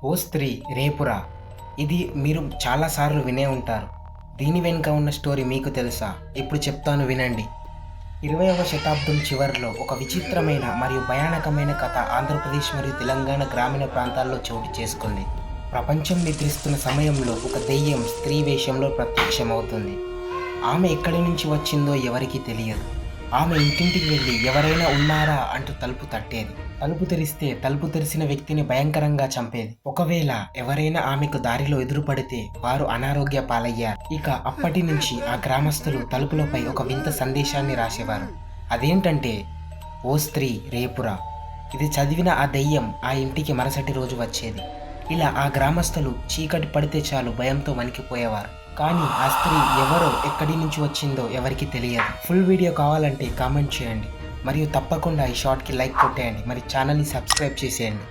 ఓ స్త్రీ రేపురా. ఇది మీరు చాలాసార్లు వినే ఉంటారు. దీని వెనుక ఉన్న స్టోరీ మీకు తెలుసా? ఇప్పుడు చెప్తాను వినండి. 20వ శతాబ్దం చివరిలో ఒక విచిత్రమైన మరియు భయానకమైన కథ ఆంధ్రప్రదేశ్ మరియు తెలంగాణ గ్రామీణ ప్రాంతాల్లో చోటు చేసుకుంది. ప్రపంచం నిద్రిస్తున్న సమయంలో ఒక దెయ్యం స్త్రీ వేషంలో ప్రత్యక్షమవుతుంది. ఆమె ఎక్కడి నుంచి వచ్చిందో ఎవరికీ తెలియదు. ఆమె ఇంటింటికి వెళ్ళి ఎవరైనా ఉన్నారా అంటూ తలుపు తట్టేది. తలుపు తెరిస్తే తలుపు తెరిసిన వ్యక్తిని భయంకరంగా చంపేది. ఒకవేళ ఎవరైనా ఆమెకు దారిలో ఎదురుపడితే వారు అనారోగ్య పాలయ్యారు. ఇక అప్పటి నుంచి ఆ గ్రామస్తులు తలుపులపై ఒక వింత సందేశాన్ని రాసేవారు. అదేంటంటే, ఓ స్త్రీ రేపురా. ఇది చదివిన ఆ దెయ్యం ఆ ఇంటికి మరుసటి రోజు వచ్చేది. ఇలా ఆ గ్రామస్తులు చీకటి పడితే చాలు భయంతో వణికిపోయేవారు. కానీ ఆ స్త్రీ ఎవరో ఎక్కడి నుంచి వచ్చిందో ఎవరికి తెలియదు. ఫుల్ వీడియో కావాలంటే కామెంట్ చేయండి మరియు తప్పకుండా ఈ షార్ట్కి లైక్ కొట్టేయండి. మరి ఛానల్ని సబ్స్క్రైబ్ చేసేయండి.